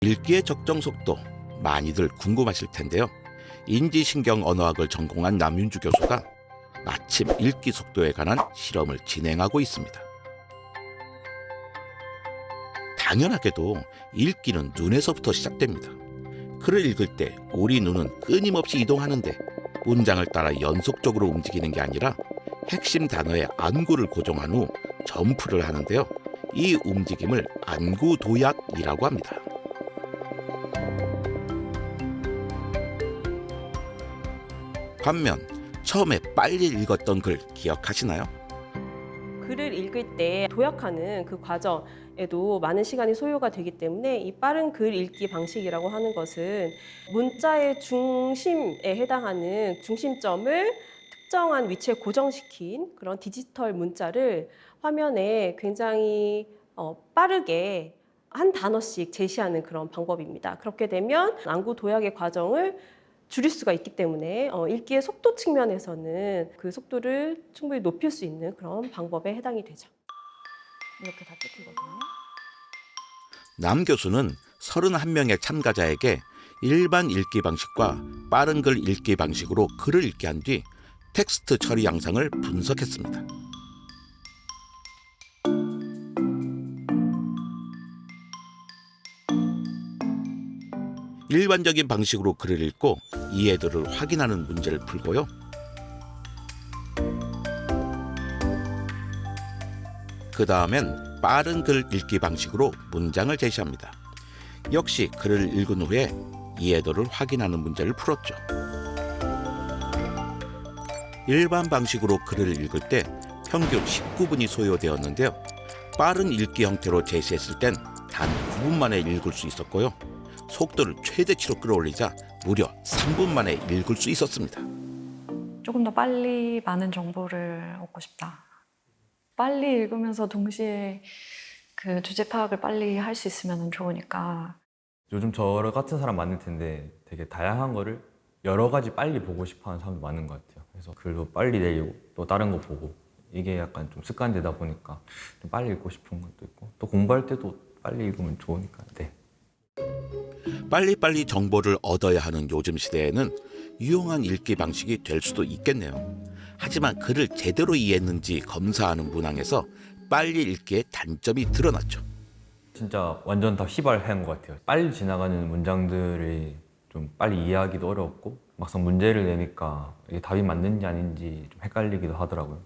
읽기의 적정 속도 많이들 궁금하실 텐데요. 인지신경 언어학을 전공한 남윤주 교수가 마침 읽기 속도에 관한 실험을 진행하고 있습니다. 당연하게도 읽기는 눈에서부터 시작됩니다. 글을 읽을 때 우리 눈은 끊임없이 이동하는데 문장을 따라 연속적으로 움직이는 게 아니라 핵심 단어의 안구를 고정한 후 점프를 하는데요. 이 움직임을 안구도약이라고 합니다. 반면 처음에 빨리 읽었던 글 기억하시나요? 글을 읽을 때 도약하는 그 과정에도 많은 시간이 소요가 되기 때문에 이 빠른 글 읽기 방식이라고 하는 것은 문자의 중심에 해당하는 중심점을 특정한 위치에 고정시킨 그런 디지털 문자를 화면에 굉장히 빠르게 한 단어씩 제시하는 그런 방법입니다. 그렇게 되면 안구 도약의 과정을 줄일 수가 있기 때문에 읽기의 속도 측면에서는 그 속도를 충분히 높일 수 있는 그런 방법에 해당이 되죠. 이렇게 다 끝이거든요. 남 교수는 31명의 참가자에게 일반 읽기 방식과 빠른 글 읽기 방식으로 글을 읽게 한 뒤 텍스트 처리 양상을 분석했습니다. 일반적인 방식으로 글을 읽고 이해도를 확인하는 문제를 풀고요. 그 다음엔 빠른 글 읽기 방식으로 문장을 제시합니다. 역시 글을 읽은 후에 이해도를 확인하는 문제를 풀었죠. 일반 방식으로 글을 읽을 때 평균 19분이 소요되었는데요. 빠른 읽기 형태로 제시했을 땐 단 9분 만에 읽을 수 있었고요. 속도를 최대치로 끌어올리자 무려 3분 만에 읽을 수 있었습니다. 조금 더 빨리 많은 정보를 얻고 싶다. 빨리 읽으면서 동시에 그 주제 파악을 빨리 할 수 있으면 좋으니까. 요즘 저 같은 사람 많을 텐데 되게 다양한 거를 여러 가지 빨리 보고 싶어 하는 사람도 많은 것 같아요. 그래서 글도 빨리 내리고 또 다른 거 보고 이게 약간 좀 습관되다 보니까 좀 빨리 읽고 싶은 것도 있고 또 공부할 때도 빨리 읽으면 좋으니까. 네. 빨리빨리 정보를 얻어야 하는 요즘 시대에는 유용한 읽기 방식이 될 수도 있겠네요. 하지만 글을 제대로 이해했는지 검사하는 문항에서 빨리 읽기의 단점이 드러났죠. 진짜 완전 다 휘발한 것 같아요. 빨리 지나가는 문장들이 좀 빨리 이해하기도 어렵고 막상 문제를 내니까 이게 답이 맞는지 아닌지 좀 헷갈리기도 하더라고요.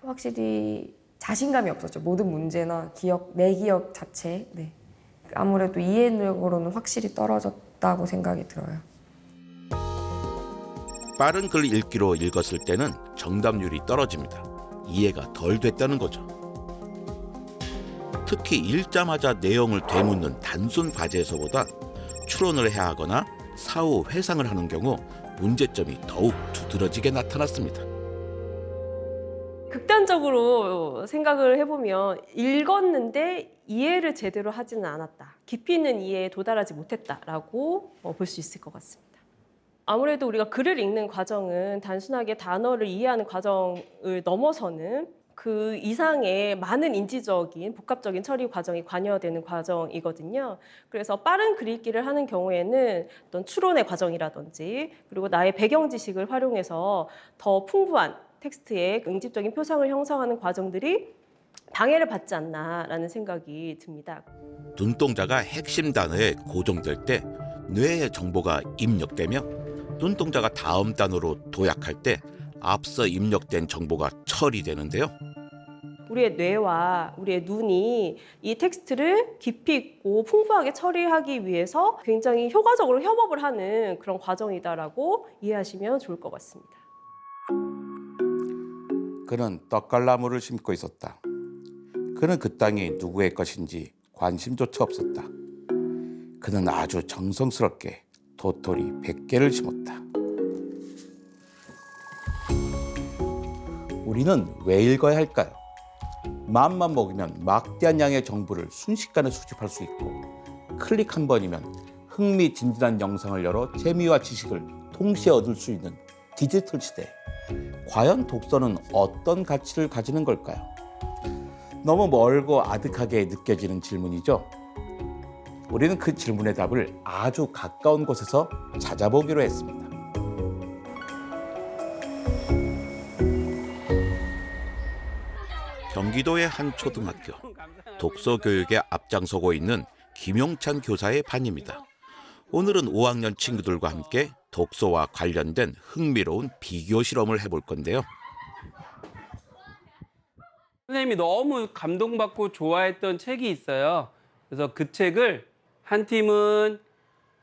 확실히 자신감이 없었죠. 모든 문제나 내 기억 자체. 네. 아무래도 이해력으로는 확실히 떨어졌다고 생각이 들어요. 빠른 글 읽기로 읽었을 때는 정답률이 떨어집니다. 이해가 덜 됐다는 거죠. 특히 읽자마자 내용을 되묻는 단순 과제에서보다 추론을 해야 하거나 사후 회상을 하는 경우 문제점이 더욱 두드러지게 나타났습니다. 극단적으로 생각을 해보면 읽었는데 이해를 제대로 하지는 않았다. 깊이 있는 이해에 도달하지 못했다라고 볼 수 있을 것 같습니다. 아무래도 우리가 글을 읽는 과정은 단순하게 단어를 이해하는 과정을 넘어서는 그 이상의 많은 인지적인 복합적인 처리 과정이 관여되는 과정이거든요. 그래서 빠른 글 읽기를 하는 경우에는 어떤 추론의 과정이라든지 그리고 나의 배경 지식을 활용해서 더 풍부한 텍스트의 응집적인 표상을 형성하는 과정들이 방해를 받지 않나라는 생각이 듭니다. 눈동자가 핵심 단어에 고정될 때 뇌의 정보가 입력되며 눈동자가 다음 단어로 도약할 때 앞서 입력된 정보가 처리되는데요. 우리의 뇌와 우리의 눈이 이 텍스트를 깊이 있고 풍부하게 처리하기 위해서 굉장히 효과적으로 협업을 하는 그런 과정이다라고 이해하시면 좋을 것 같습니다. 그는 떡갈나무를 심고 있었다. 그는 그 땅이 누구의 것인지 관심조차 없었다. 그는 아주 정성스럽게 도토리 100개를 심었다. 우리는 왜 읽어야 할까요? 마음만 먹으면 막대한 양의 정보를 순식간에 수집할 수 있고 클릭 한 번이면 흥미진진한 영상을 열어 재미와 지식을 동시에 얻을 수 있는 디지털 시대. 과연 독서는 어떤 가치를 가지는 걸까요? 너무 멀고 아득하게 느껴지는 질문이죠. 우리는 그 질문의 답을 아주 가까운 곳에서 찾아보기로 했습니다. 경기도의 한 초등학교, 독서 교육에 앞장서고 있는 김용찬 교사의 반입니다. 오늘은 5학년 친구들과 함께 독서와 관련된 흥미로운 비교 실험을 해볼 건데요. 선생님이 너무 감동받고 좋아했던 책이 있어요. 그래서 그 책을 한 팀은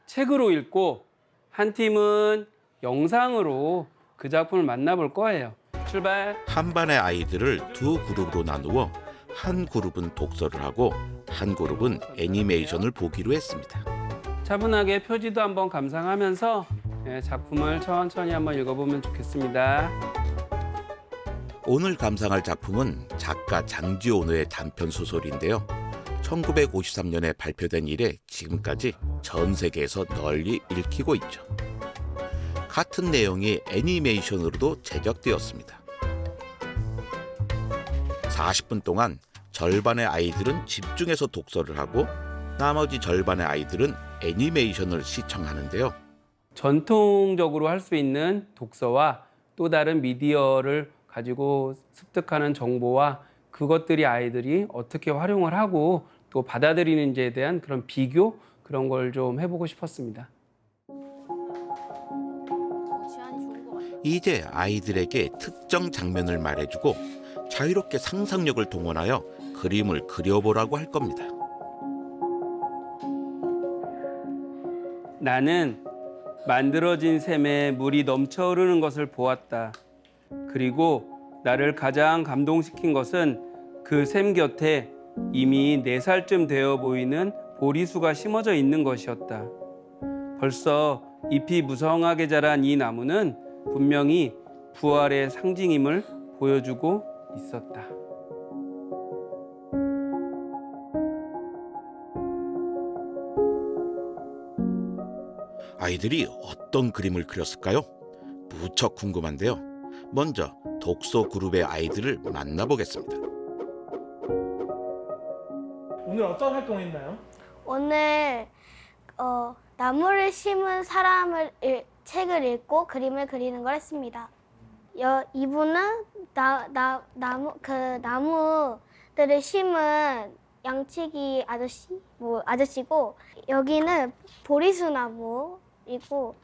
책으로 읽고 한 팀은 영상으로 그 작품을 만나볼 거예요. 출발. 한 반의 아이들을 두 그룹으로 나누어 한 그룹은 독서를 하고 한 그룹은 애니메이션을 보기로 했습니다. 차분하게 표지도 한번 감상하면서 작품을 천천히 한번 읽어보면 좋겠습니다. 오늘 감상할 작품은 작가 장지온의 단편 소설인데요. 1953년에 발표된 이래 지금까지 전 세계에서 널리 읽히고 있죠. 같은 내용이 애니메이션으로도 제작되었습니다. 40분 동안 절반의 아이들은 집중해서 독서를 하고 나머지 절반의 아이들은 애니메이션을 시청하는데요. 전통적으로 할 수 있는 독서와 또 다른 미디어를 가지고 습득하는 정보와 그것들이 아이들이 어떻게 활용을 하고 또 받아들이는지에 대한 그런 비교, 그런 걸 좀 해보고 싶었습니다. 이제 아이들에게 특정 장면을 말해주고 자유롭게 상상력을 동원하여 그림을 그려보라고 할 겁니다. 나는 만들어진 샘에 물이 넘쳐흐르는 것을 보았다. 그리고 나를 가장 감동시킨 것은 그 샘 곁에 이미 4살쯤 되어 보이는 보리수가 심어져 있는 것이었다. 벌써 잎이 무성하게 자란 이 나무는 분명히 부활의 상징임을 보여주고 있었다. 아이들이 어떤 그림을 그렸을까요? 무척 궁금한데요. 먼저 독서 그룹의 아이들을 만나보겠습니다. 오늘 어떤 활동했나요? 오늘 나무를 심은 사람을 책을 읽고 그림을 그리는 걸 했습니다. 이분은 나무들을 심은 양치기 아저씨고 여기는 보리수 나무이고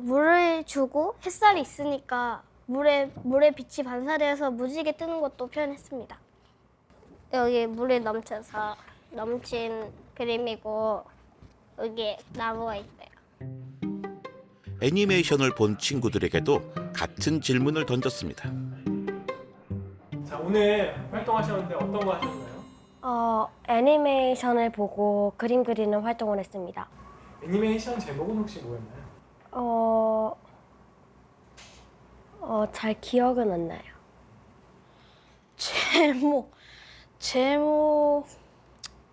물을 주고 햇살이 있으니까 물에 빛이 반사되어서 무지개 뜨는 것도 표현했습니다. 여기 물이 넘친 그림이고 여기 나무가 있어요. 애니메이션을 본 친구들에게도 같은 질문을 던졌습니다. 자, 오늘 활동하셨는데 어떤 거 하셨나요? 애니메이션을 보고 그림 그리는 활동을 했습니다. 애니메이션 제목은 혹시 뭐였나요? 잘 기억은 안 나요.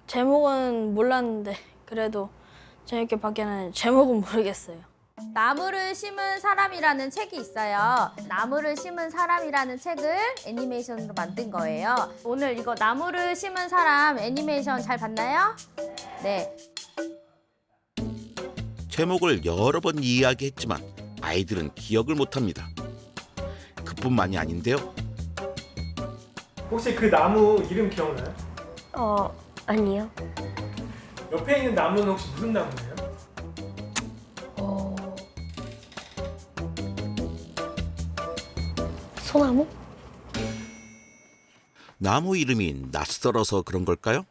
제목은 몰랐는데 그래도 재밌게 봤기는 제목은 모르겠어요. 나무를 심은 사람이라는 책이 있어요. 나무를 심은 사람이라는 책을 애니메이션으로 만든 거예요. 오늘 이거 나무를 심은 사람 애니메이션 잘 봤나요? 네. 제목을 여러 번 이야기했지만 아이들은 기억을 못합니다. 그뿐만이 아닌데요. 혹시 그 나무 이름 기억나요? 아니요. 옆에 있는 나무는 혹시 무슨 나무예요? 소나무? 나무 이름이 낯설어서 그런 걸까요?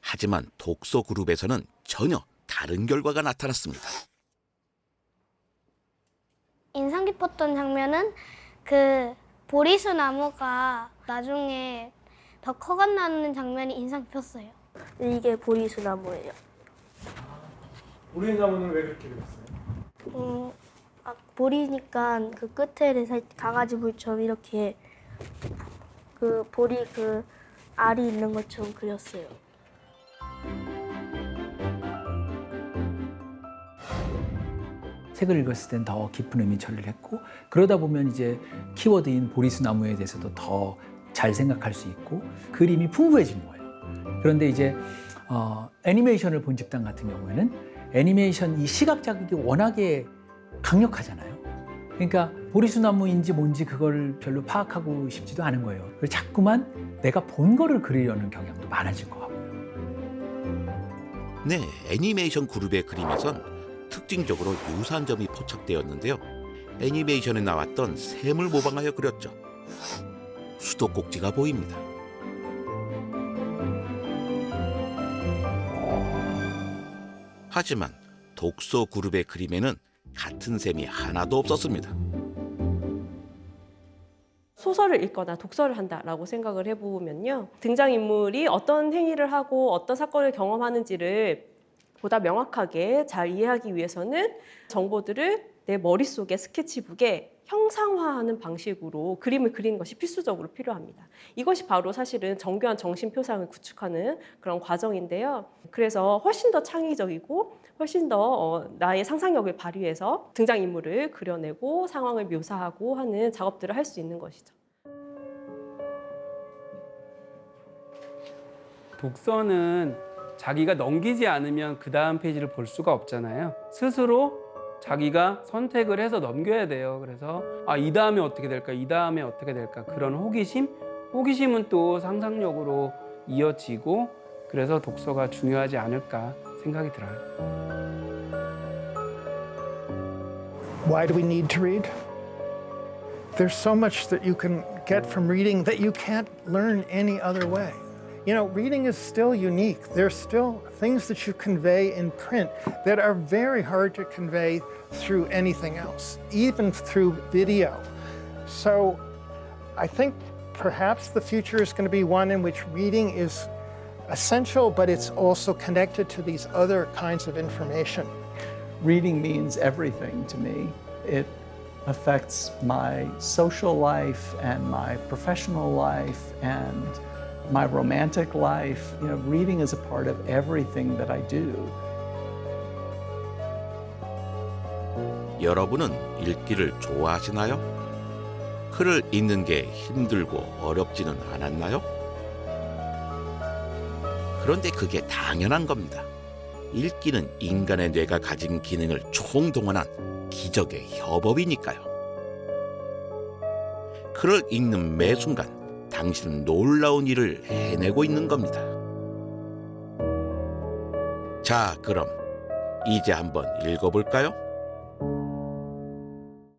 하지만 독서 그룹에서는 전혀 다른 결과가 나타났습니다. 인상 깊었던 장면은 그 보리수 나무가 나중에 더 커간다는 장면이 인상 깊었어요. 이게 보리수 나무예요. 보리 나무는 왜 그렇게 그렸어요? 보리니까 그 끝에는 강아지 물처럼 이렇게 그 보리 그 알이 있는 것처럼 그렸어요. 책을 읽었을 땐 더 깊은 의미 처리를 했고 그러다 보면 이제 키워드인 보리수 나무에 대해서도 더 잘 생각할 수 있고 그림이 풍부해진 거예요. 그런데 이제 애니메이션을 본 집단 같은 경우에는 애니메이션 이 시각 자극이 워낙에 강력하잖아요. 그러니까 보리수나무인지 뭔지 그걸 별로 파악하고 싶지도 않은 거예요. 그래서 자꾸만 내가 본 거를 그리려는 경향도 많아질 것 같고요. 네, 애니메이션 그룹의 그림에선 특징적으로 유사한 점이 포착되었는데요. 애니메이션에 나왔던 샘을 모방하여 그렸죠. 수도꼭지가 보입니다. 하지만 독서 그룹의 그림에는 같은 셈이 하나도 없었습니다. 소설을 읽거나 독서를 한다라고 생각을 해보면요. 등장인물이 어떤 행위를 하고 어떤 사건을 경험하는지를 보다 명확하게 잘 이해하기 위해서는 정보들을 내 머릿속의 스케치북에 형상화하는 방식으로 그림을 그리는 것이 필수적으로 필요합니다. 이것이 바로 사실은 정교한 정신표상을 구축하는 그런 과정인데요. 그래서 훨씬 더 창의적이고 훨씬 더 나의 상상력을 발휘해서 등장인물을 그려내고 상황을 묘사하고 하는 작업들을 할 수 있는 것이죠. 독서는 자기가 넘기지 않으면 그 다음 페이지를 볼 수가 없잖아요. 스스로 자기가 선택을 해서 넘겨야 돼요. 그래서 이 다음에 어떻게 될까? 이 다음에 어떻게 될까? 그런 호기심? 호기심은 또 상상력으로 이어지고 그래서 독서가 중요하지 않을까 생각이 들어요. Why do we need to read? There's so much that you can get from reading that you can't learn any other way. You know, reading is still unique. There's still things that you convey in print that are very hard to convey through anything else, even through video. So I think perhaps the future is going to be one in which reading is essential, but it's also connected to these other kinds of information. Reading means everything to me. It affects my social life and my professional life and my romantic life. You know, reading is a part of everything that I do. 여러분은 읽기를 좋아하시나요? 글을 읽는 게 힘들고 어렵지는 않았나요? 그런데 그게 당연한 겁니다. 읽기는 인간의 뇌가 가진 기능을 총동원한 기적의 협업이니까요. 글을 읽는 매 순간 당신은 놀라운 일을 해내고 있는 겁니다. 자, 그럼 이제 한번 읽어볼까요?